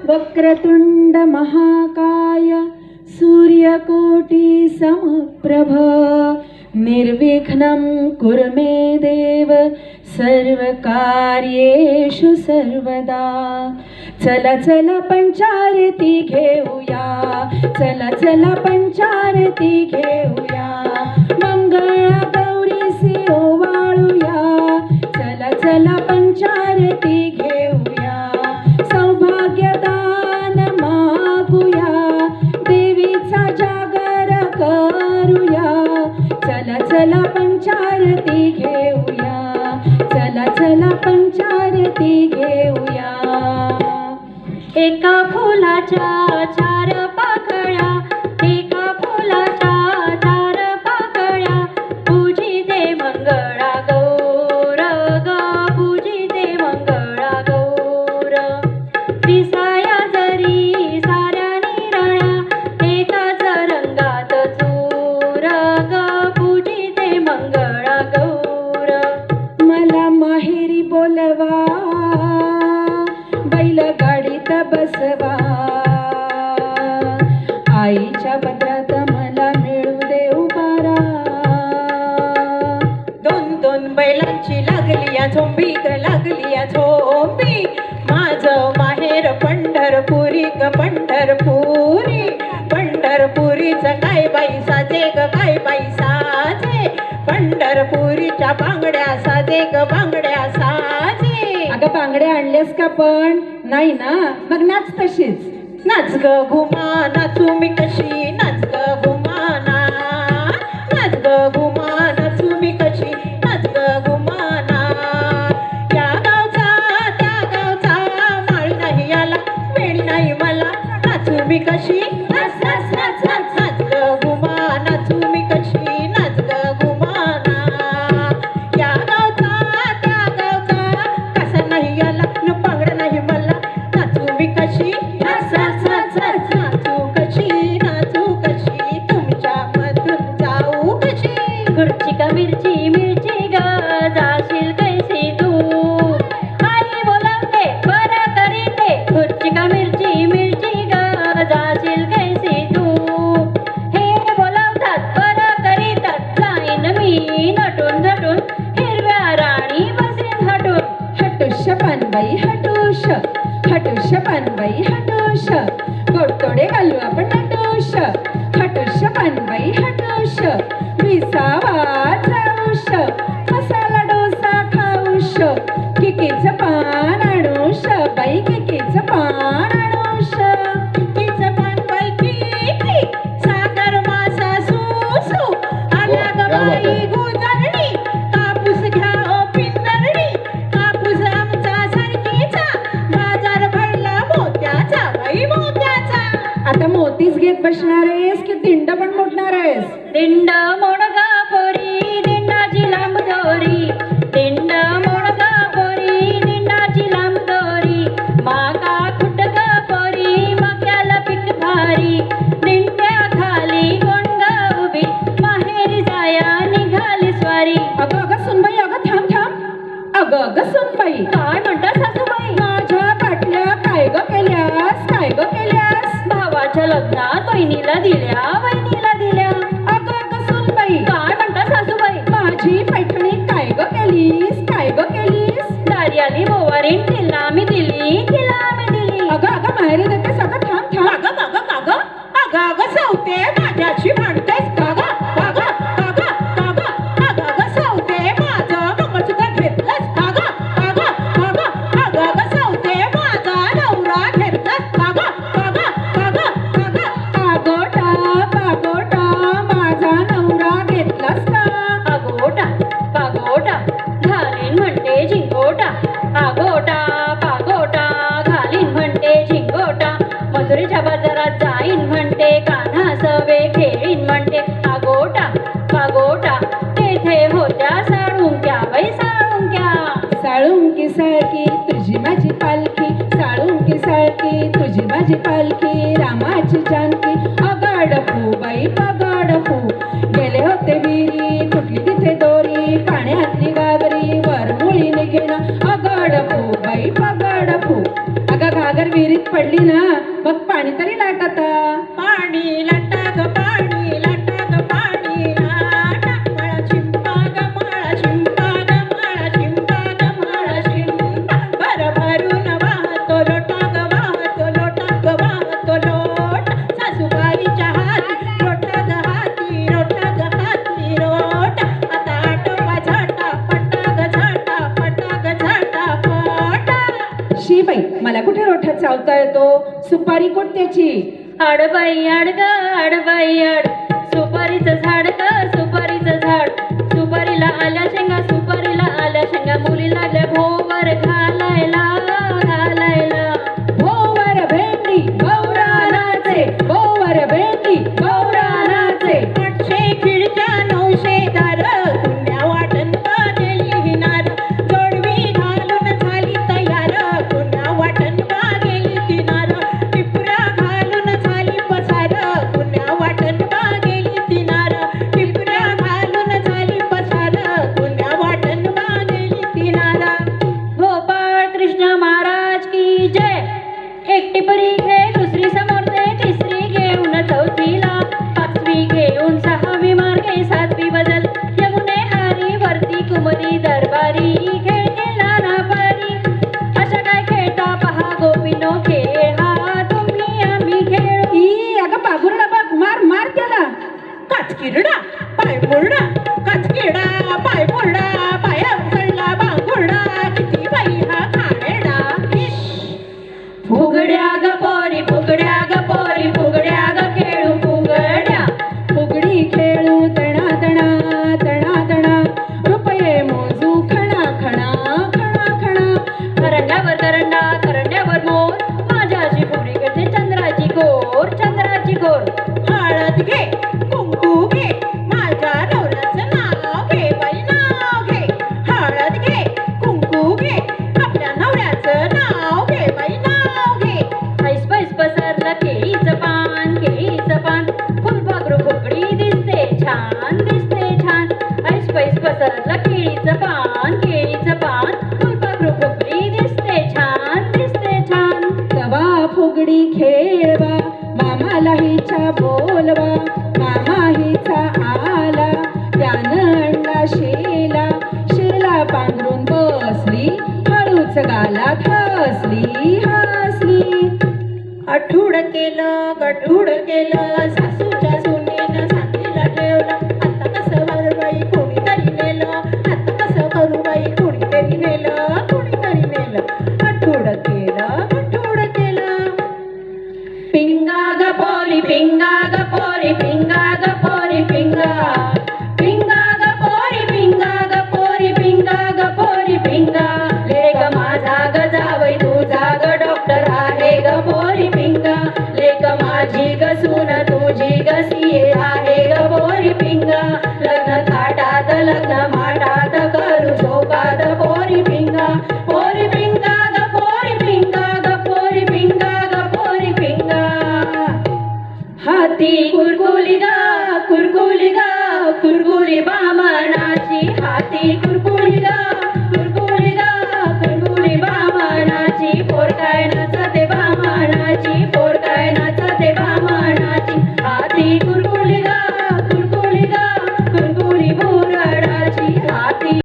वक्रतुंड महाकाय सूर्यकोटि समप्रभ निर्विघ्नं कुरु मे देव सर्वकार्येषु सर्वदा। चला चला पंचारती घेऊया, चला चला पंचारती घेऊया, मंगळा गौरीसी ओवाळूया, चला चला पंचारती घेऊया, सौभाग्यदान मागूया, देवीचा जागर करूया, चला चला पंचारती घेऊया, चला चला पंचारती घेऊया। एका फुलाच्या चार पाकळ्या, एका फुलाच्या चार पाकळ्या, पूजिते मंगळा गौर ग, पूजिते मंगळा गौर। दिसाया जरी साऱ्या निराळ्या, एकाच रंगात चूर ग, पूजिते मंगळा गौर। मला माहेरी बोलवा, बैलगाडीत बसवा, आईच्या पत्रात मला मिळू दे उभारा। दोन दोन बैलांची लागली या झोंबी ग, लागली या झोंबी, माझं माहेर पंढरपुरी ग, पंढरपुरी। पंढरपुरीचं काय बाई साजे ग, काय बाई साजे, पंढरपुरीच्या बांगड्या साजे ग, बांगड्या साजे। अगं बांगड्या आणल्यास का पण? नाही ना, मग नाच तशीच। नाच ग घुमा नाचू मी कशी, नाच ग घुमाना, नाच ग घुमा नाचू मी कशी, नाच ग घुमाना। या गावचा त्या गावचा माळी नाही याला, वेणी नाही मला, नाचू मी कशी, नाच नाच नाच नाच, नाच ग घुमा नाचू मी कशी, नाच ग घुमाना। या गावचा त्या गावचा कसा नाही याला, न बांगडा नाही मला, नाचू मी कशी, नाच नाच नाच नाच, नाचू कशी, नाचू कशी, तुमच्या मधून जाऊ कशी। खुर्ची का मिरची मिरची ग, जाशील कैसी तू, आई बोलावते बरं करीते, खुर्ची का मिरची मिरची ग, जाशील कैसी तू, हे बोलावतात बरं करीतात, जाईन मी नटून झटून, हिरव्या राणी बसीन हटून। हटुष पानबाई हटुष, हटुष पानबाई हटुष, गोडतोडे घालू आपण नटुष, हटुष पानबाई हटुष, विसावा जाऊश, मसाला डोसा खाऊश, किकीचं पान आणूश, बाई किकीचं पान आणूश। किकीचं पान बाई किकी, सागर मासा सुसू, आल्या ग बाई गुजरणी, कापूस घ्या ओ पिंजरणी, कापूस आमचा सरकीचा, बाजार भरला मोत्याचा, बाई मोत्याचा। आता मोतीच घेत बसणार आहेस की दिंड पण मोडणार आहेस? दिंड मोडगा पोरी, दिंडाची लांब दोरी, दिंड मोडगा पोरी, दिंडाची लांब दोरी, माका खुटका पोरी, मक्याला पीक भारी, दिंड्या खाली कोण ग उभी, माहेरी जाया निघाली स्वारी। अगं अगं सुनबाई, अगं थांब थांब, अगं अगं सुनबाई, काय म्हणता सासूबाई? माझ्या बाटल्या काय ग केल्यास, काय ग केल्यास? भावाच्या लग्नात बहिणीला दिल्या, बहिणीला दिल्या। अगं अगं सुनबाई, काय म्हणता सासूबाई? माझी पैठणी काय ग केलीस, काय ग केलीस? दारी आली बोवारीन, तिला मी दिली, तिला मी दिली। अगं अगं माहेरी देतेस, अगं थांब थांब, अगं अगं अगं अगं अगं सावते, माझ्याशी भांडतेस का ग, का ग, का ग, का ग, अगं अगं सावते, माझं मंगळसूत्र घेतलंस का ग, का ग, का ग, अगं अगं सावते, माझा नवरा घेतलास का ग, का ग, का ग, का ग। पागोटा पागोटा, माझा नवरा घेतलास का? आगोटा पागोटा घालीन म्हणते झिंगोटा, आगोटा पागोटा घालीन म्हणते झिंगोटा, मजुरीच्या बाजारात जाईन म्हणते, कान्हा सवे खेळीन म्हणते, आगोटा पागोटा, तेथे होत्या साळुंक्या, बाई साळुंक्या। साळुंकी साळकी तुझी माझी पालखी, साळुंकी साळकी तुझी माझी पालखी, रामाची जानकी, अगड फू बाई पगड फू, गेले होते विरी कुठली तिथे दोरी, पाण्यातली गागरी वर मुळी निघेना, अगड फू बाई पगड फू। अगं घागर विहिरीत पडली ना मग पाणी तरी लाटत. पाणी लाटा ग पाणी लाटा ग पाणी लाटा मळा चिंपा ग मळा चिंपा ग मळा चिंपा ग मळा चिंपा भरभरून वाहतो लोटा ग वाहतो लोटा ग वाहतो लोट सासूबाईच्या हाती लोटा ग हाती लोटा ग हाती लोट आता आटोपा झाटा पटा ग झाटा पटा ग झाटा पटा. शी बाई मला कुठे रोठा चावता येतो. सुपारी कोणत्याची. आडबाई आड ग आडबाई आड सुपारीचं झाड ग सुपारीचं झाड सुपारीला आल्या शेंगा सुपारीला आल्या शेंगा मुली लागल्या भोवर घालायला घालायला. भोवर भेंडी गौरानाचे भोवर भेंडी गौरानाचे. 800 खिडक्या 900 दार कुण्या वाटण गेली हिनार जोडवी घालून झाली तयार कुण्या वाटण गेली किनार टिपऱ्या घालून झाली पसार कुण्या वाटण गेली किनार टिपऱ्या घालून झाली पसार कुण्या वाटण गेली किनार. गोपाळ कृष्ण महाराज की जय. एक टिपरी घे दुसरी समोर दे तिसरी घेऊन चौथीला पाचवी घेऊन सहावी मार्गे सातवी बदल यमुने हारी वरती कुमरी दरबारी खेळ खेळला ना पारी. अशा काय खेळता पहा गोपीनो खेळ हा तुम्ही आम्ही खेळू. ई अगं पागुरडा बघ मार मार त्याला. काचकिरडा पाय मुरडा काचकिरडा पाय मुरडा पाया उचलला बांगुरडा किती बाई हा खाणेरडा. फुगड्या ग पोरी फुगड्या ग पोरी फुगड्या ग खेळू फुगड्या. फुगडी खेळू तणा तणा तणा तणा रुपये मोजू खणा खणा खणा खणा. करंड्यावर करंडा करंड्यावर मोर माझ्याशी फुगडी करते चंद्राची गोर चंद्राची गोर. हळद घे कुंकू घे माझ्या नवऱ्याचं नाव घे बाई नाव घे. हळद घे कुंकू घे आपल्या नवऱ्याचं नाव घे बाई नाव घे. ऐस पैस पसरलं केळीचं पान फुलपाखरू फुगडी दिसते छान ऐस पैस पसरलं केळीचं पान फुलपाखरू फुगडी दिसते छान. तवा फुगडी खेळवा मामाला हिच्या बोलवा मामा हिचा आला त्यानं आणला शेला शेला पांघरून बसली हळूच गालात हसली. आठूड केलं गठूड केलं सासूच्या सुनेनं साथीला ठेवलं आता कसं करू बाई कोणीतरी नेलं आता कसं करू बाई कोणीतरी नेलं आठूड केलं गठूड केलं. पिंगा ग पोरी पिंगा ग पोरी पिंगा ग पोरी पिंगा पिंगा ग पोरी पिंगा ग पोरी पिंगा ग पोरी पिंगा. लेक माझा ग जावई तुझा ग डॉक्टर आहे ग पोरी पिंगा. लेक माझी ग सून तुझी ग सीए आहे ग पोरी पिंगा. लग्न थाटात लग्न माटात करू झोपात पोरी पिंगा पोरी पिंगा ग पोरी पिंगा ग पोरी पिंगा ग पोरी पिंगा. हाती कुरकुली गा कुरकुली बामणाची हाती कुरकुली